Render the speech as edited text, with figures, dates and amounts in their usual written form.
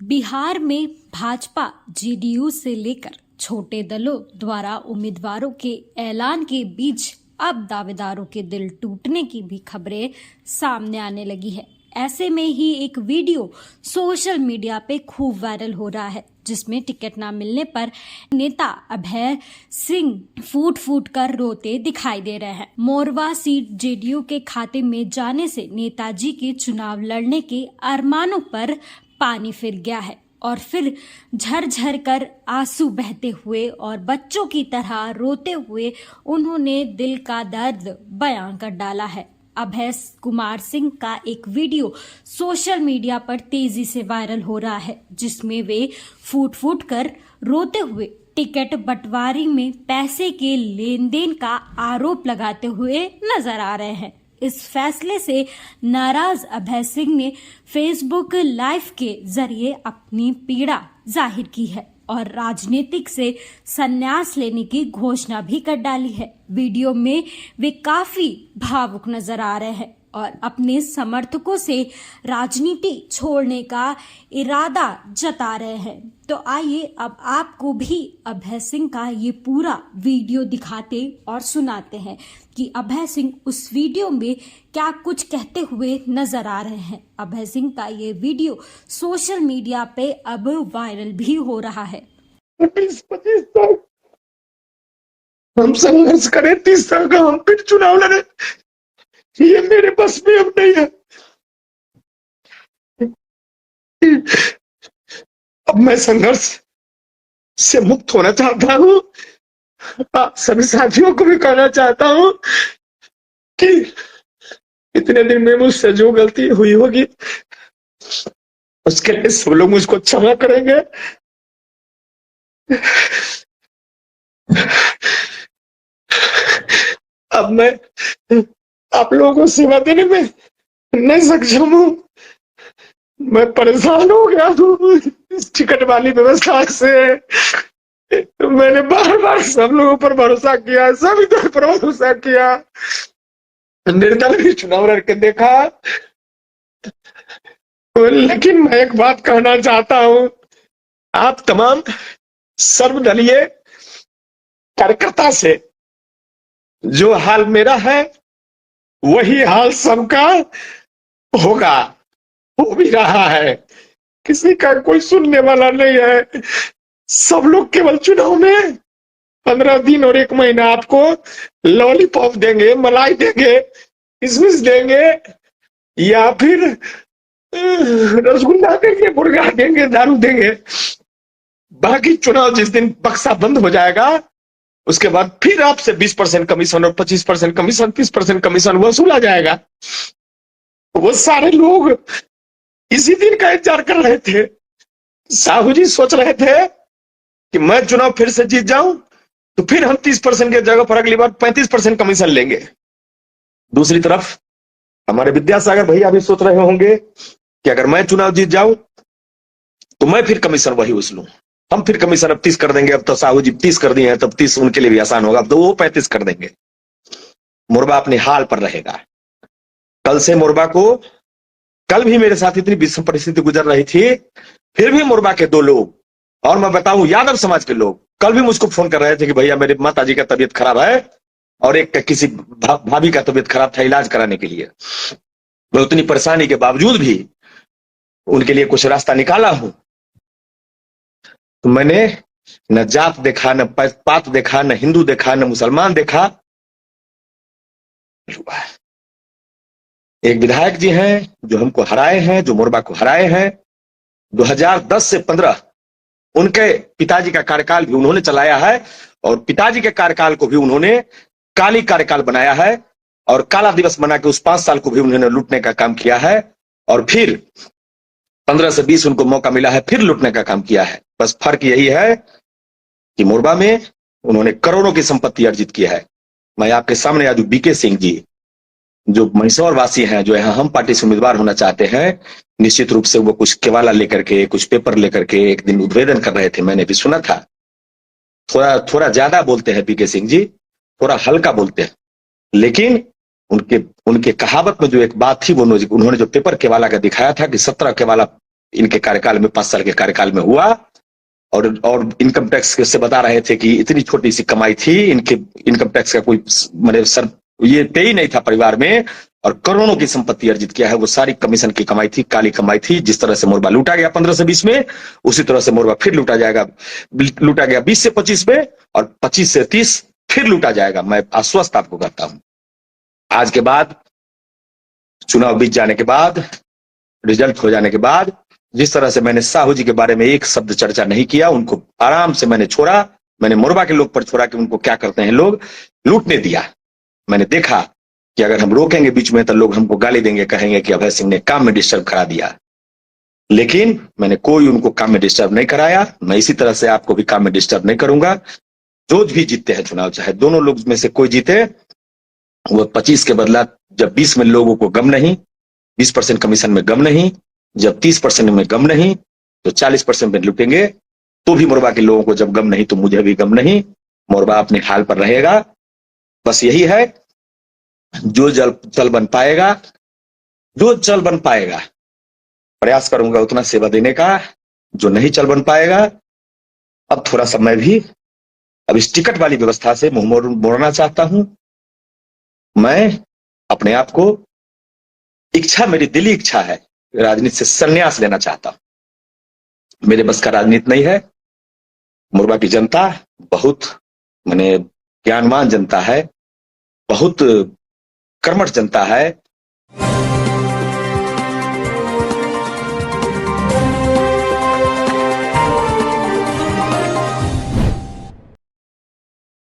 बिहार में भाजपा जेडीयू से लेकर छोटे दलों द्वारा उम्मीदवारों के ऐलान के बीच अब दावेदारों के दिल टूटने की भी खबरें सामने आने लगी है। ऐसे में ही एक वीडियो सोशल मीडिया पे खूब वायरल हो रहा है, जिसमें टिकट ना मिलने पर नेता अभय सिंह फूट फूट कर रोते दिखाई दे रहे हैं। मोरवा सीट जेडीयू के खाते में जाने से नेताजी के चुनाव लड़ने के अरमानों पर पानी फिर गया है और फिर झरझर कर आंसू बहते हुए और बच्चों की तरह रोते हुए उन्होंने दिल का दर्द बयां कर डाला है। अभय कुमार सिंह का एक वीडियो सोशल मीडिया पर तेजी से वायरल हो रहा है, जिसमें वे फूट फूट कर रोते हुए टिकट बंटवारे में पैसे के लेन देन का आरोप लगाते हुए नजर आ रहे हैं। इस फैसले से नाराज अभय सिंह ने फेसबुक लाइव के जरिए अपनी पीड़ा जाहिर की है और राजनीतिक से संन्यास लेने की घोषणा भी कर डाली है। वीडियो में वे काफी भावुक नजर आ रहे हैं और अपने समर्थकों से राजनीति छोड़ने का इरादा जता रहे हैं। तो आइए अब आपको भी अभय सिंह का ये पूरा वीडियो दिखाते और सुनाते हैं कि अभय सिंह उस वीडियो में क्या कुछ कहते हुए नजर आ रहे हैं। अभय सिंह का ये वीडियो सोशल मीडिया पे अब वायरल भी हो रहा है। 20-25 साल हम संघर्ष करें, 30 साल का हम फिर चुनाव लड़े, ये मेरे बस में अब नहीं है। अब मैं संघर्ष से मुक्त होना चाहता हूँ। आप सभी साथियों को भी कहना चाहता हूँ कि इतने दिन में मुझसे जो गलती हुई होगी उसके लिए सब लोग मुझको क्षमा करेंगे। अब मैं आप लोगों को सेवा देने में नहीं सक्षम हूँ। मैं परेशान हो गया हूँ इस टिकट वाली व्यवस्था से। मैंने बार बार सब लोगों पर भरोसा किया, सभी दल पर भरोसा किया, निर्दल भी चुनाव लड़के देखा। लेकिन मैं एक बात कहना चाहता हूँ, आप तमाम सर्वदलीय कार्यकर्ता से जो हाल मेरा है वही हाल सबका होगा, हो भी रहा है। किसी का कोई सुनने वाला नहीं है। सब लोग केवल चुनाव में 15 दिन और 1 महीना आपको लॉलीपॉप देंगे, मलाई देंगे, किशमिश देंगे या फिर रसगुल्ला देंगे, मुर्गा देंगे, दारू देंगे। बाकी चुनाव जिस दिन बक्सा बंद हो जाएगा उसके बाद फिर आपसे 20% कमीशन और 25% कमीशन, 30% कमीशन वसूला जाएगा। वो सारे लोग इसी दिन का इंतजार कर रहे थे। साहू जी सोच रहे थे कि मैं चुनाव फिर से जीत जाऊं तो फिर हम 30% की जगह पर अगली बार 35% कमीशन लेंगे। दूसरी तरफ हमारे विद्यासागर भैया भी सोच रहे होंगे कि अगर मैं चुनाव जीत जाऊं तो मैं फिर कमीशन वही वसूलूं। हम फिर कमीशन अब 30 कर देंगे। अब तो साहू जी 30 कर दिए हैं, तब 30 उनके लिए भी आसान होगा, अब तो वो 35 कर देंगे। मोरबा अपने हाल पर रहेगा। कल से मोरबा को, कल भी मेरे साथ इतनी विषम परिस्थिति गुजर रही थी, फिर भी मोरबा के 2 लोग, और मैं बताऊं यादव समाज के लोग, कल भी मुझको फोन कर रहे थे कि भैया मेरे माताजी का तबीयत खराब है और एक किसी भाभी का तबीयत खराब था, इलाज कराने के लिए। मैं उतनी परेशानी के बावजूद भी उनके लिए कुछ रास्ता निकाला हूं। तो मैंने न जात देखा, न पात देखा, न हिंदू देखा, न मुसलमान देखा। एक विधायक जी हैं जो हमको हराए हैं, जो मोरबा को हराए हैं। 2010 से 15 उनके पिताजी का कार्यकाल भी उन्होंने चलाया है और पिताजी के कार्यकाल को भी उन्होंने काली कार्यकाल बनाया है और काला दिवस बना के उस 5 साल को भी उन्होंने लूटने का काम किया है। और फिर 15 से 20 उनको मौका मिला है, फिर लूटने का काम किया है। बस फर्क यही है कि मोरबा में उन्होंने करोड़ों की संपत्ति अर्जित की है। मैं आपके सामने आज बीके सिंह जी जो मैसूर वासी हैं, जो यहाँ हम पार्टी से उम्मीदवार होना चाहते हैं, निश्चित रूप से वो कुछ केवाला लेकर के, कुछ पेपर लेकर के एक दिन उद्भेदन कर रहे थे, मैंने भी सुना था। थोड़ा ज्यादा बोलते हैं बीके सिंह जी, थोड़ा हल्का बोलते हैं, लेकिन उनके कहावत में जो एक बात थी, वो उन्होंने जो पेपर केवाला का दिखाया था कि 17 केवाला इनके कार्यकाल में, 5 साल के कार्यकाल में हुआ। और इनकम टैक्स से बता रहे थे कि इतनी छोटी सी कमाई थी, इनके इनकम टैक्स का कोई मतलब सर ये पे ही नहीं था परिवार में, और करोड़ों की संपत्ति अर्जित किया है। वो सारी कमीशन की कमाई थी, काली कमाई थी। जिस तरह से मोरबा लूटा गया 15 से 20 में, उसी तरह से मोरबा फिर लूटा गया 20 से 25 में, और 25 से 30 फिर लूटा जाएगा। मैं आश्वस्त आपको करता हूं। आज के बाद, चुनाव बीत जाने के बाद, रिजल्ट हो जाने के बाद, जिस तरह से मैंने साहू जी के बारे में एक शब्द चर्चा नहीं किया, उनको आराम से मैंने छोड़ा। मैंने मोरबा के लोग पर छोड़ा कि उनको क्या करते हैं लोग, लूटने दिया। मैंने देखा कि अगर हम रोकेंगे बीच में तो लोग हमको गाली देंगे, कहेंगे कि अभय सिंह ने काम में डिस्टर्ब करा दिया। लेकिन मैंने कोई उनको काम में डिस्टर्ब नहीं कराया। मैं इसी तरह से आपको भी काम में डिस्टर्ब नहीं करूंगा। जो भी जीतते हैं चुनाव, चाहे दोनों लोग में से कोई जीते, वो 25 के बदला जब 20 में लोगों को गम नहीं, 20% कमीशन में गम नहीं, जब 30% में गम नहीं, तो 40% में लूटेंगे। तो भी मोरबा के लोगों को जब गम नहीं, तो मुझे भी गम नहीं। मोरबा अपने हाल पर रहेगा। बस यही है, जो चल बन पाएगा, जो चल बन पाएगा, प्रयास करूंगा उतना सेवा देने का। जो नहीं चल बन पाएगा, अब थोड़ा सा मैं भी अब इस टिकट वाली व्यवस्था से मुंह मोड़ना चाहता हूं। मैं अपने आप को, इच्छा, मेरी दिली इच्छा है, राजनीति से संन्यास लेना चाहता हूं। मेरे बस का राजनीति नहीं है। मोरबा की जनता बहुत माने ज्ञानवान जनता है, बहुत कर्मठ जनता है।